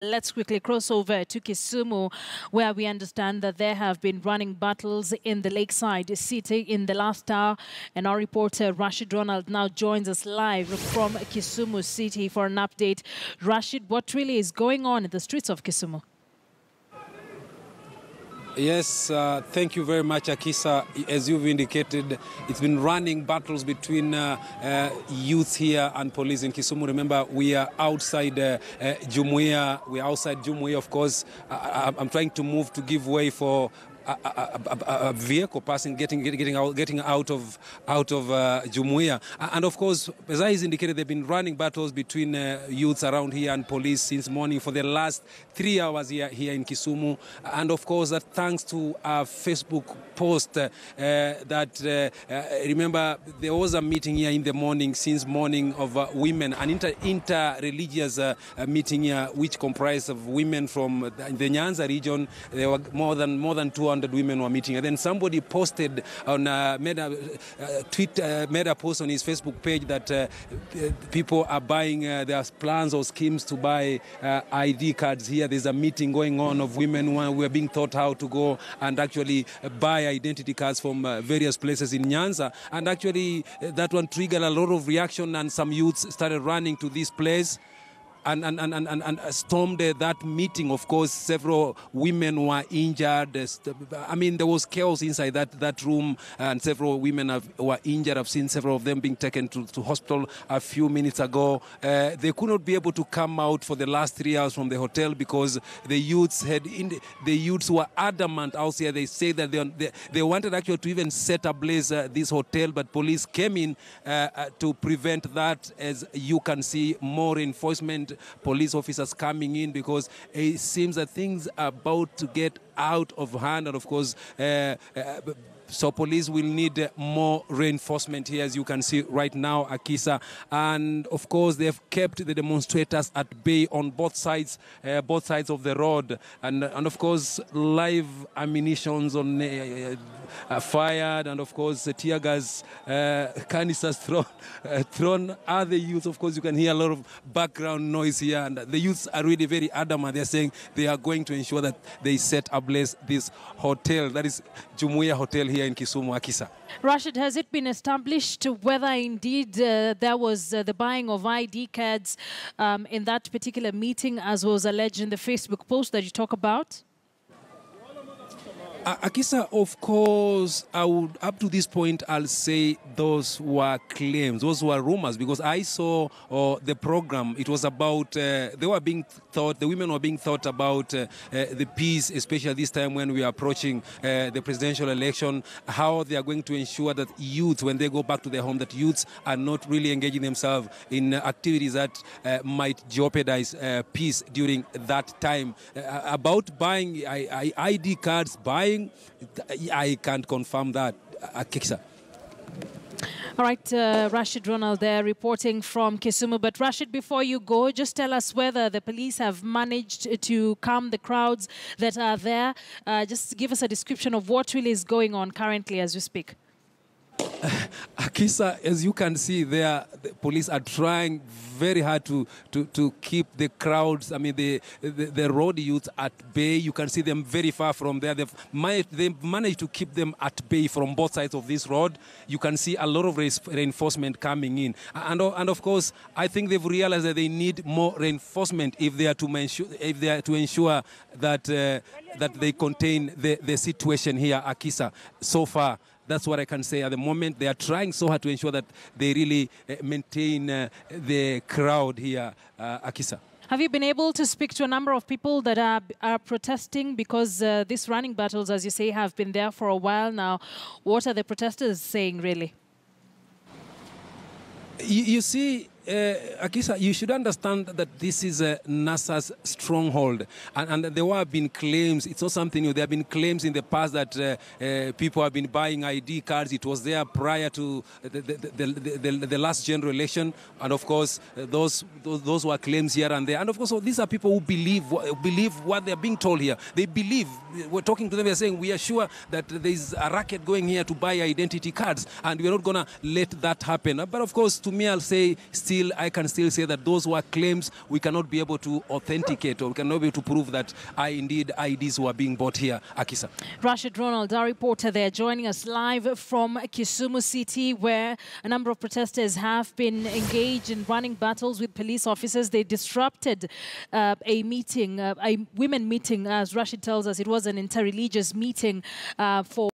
Let's quickly cross over to Kisumu, where we understand that there have been running battles in the lakeside city in the last hour. And our reporter, Rashid Ronald, now joins us live from Kisumu city for an update. Rashid, what really is going on in the streets of Kisumu? Yes, thank you very much, Akisa. As you've indicated, it's been running battles between youth here and police in Kisumu. Remember, we are outside Jumuia. We are outside Jumuia, of course. I'm trying to move to give way for a vehicle passing, getting out of Jumuia. And of course, as I indicated, they've been running battles between youths around here and police since morning for the last 3 hours here in Kisumu. And of course, that thanks to our Facebook post that remember there was a meeting here in the morning, since morning, of women, an inter-religious meeting here, which comprised of women from the Nyanza region. There were more than 200 women were meeting, and then somebody posted on made a post on his Facebook page that people are buying their plans or schemes to buy ID cards here. There's a meeting going on of women who are being taught how to go and actually buy identity cards from various places in Nyanza, and actually that one triggered a lot of reaction, and some youths started running to this place and stormed that meeting. Of course, several women were injured. I mean, there was chaos inside that room, and several women were injured. I've seen several of them being taken to hospital a few minutes ago. They could not be able to come out for the last 3 hours from the hotel because the youths were adamant out here. They say that they wanted actually to even set ablaze this hotel, but police came in to prevent that. As you can see, more reinforcement, police officers coming in, because it seems that things are about to get out of hand. And of course, so police will need more reinforcement here, as you can see right now, Akisa. And of course, they've kept the demonstrators at bay on both sides of the road. And of course, live ammunitions on fired, and of course, tear gas canisters thrown at the youth. Of course, you can hear a lot of background noise here, and the youths are really very adamant. They're saying they are going to ensure that they set ablaze this hotel, that is Jumuia Hotel here in Kisumu, Akisa. Rashid, has it been established whether indeed there was the buying of ID cards in that particular meeting, as was alleged in the Facebook post that you talk about? Akisa, of course, up to this point, I'll say those were claims, those were rumors, because I saw the program. It was about, the women were being thought about the peace, especially this time when we are approaching the presidential election, how they are going to ensure that youth, when they go back to their home, that youths are not really engaging themselves in activities that might jeopardize peace during that time. About buying ID cards, buying, I can't confirm that, Akisa. All right, Rashid Ronald there reporting from Kisumu. But Rashid, before you go, just tell us whether the police have managed to calm the crowds that are there. Just give us a description of what really is going on currently as we speak. Akisa, as you can see there, the police are trying very hard to keep the crowds, I mean the road youth at bay. You can see them very far from there. They've managed to keep them at bay from both sides of this road. You can see a lot of reinforcement coming in. And of course, I think they've realized that they need more reinforcement if they are to ensure that that they contain the situation here, Akisa. So far, that's what I can say at the moment. They are trying so hard to ensure that they really maintain the crowd here, Akisa. Have you been able to speak to a number of people that are protesting? Because these running battles, as you say, have been there for a while now. What are the protesters saying, really? You see, Akisa, you should understand that this is NASA's stronghold. And there have been claims. It's not something new. There have been claims in the past that people have been buying ID cards. It was there prior to the last general election. And of course, those were claims here and there. And of course, these are people who believe what they're being told here. They believe. We're talking to them. They're saying, we are sure that there's a racket going here to buy identity cards. And we're not going to let that happen. But of course, to me, I'll say still, I can still say that those were claims we cannot be able to authenticate, or we cannot be able to prove that indeed IDs were being bought here. Akisa. Rashid Ronald, our reporter there, joining us live from Kisumu City, where a number of protesters have been engaged in running battles with police officers. They disrupted a meeting, a women meeting, as Rashid tells us. It was an interreligious meeting for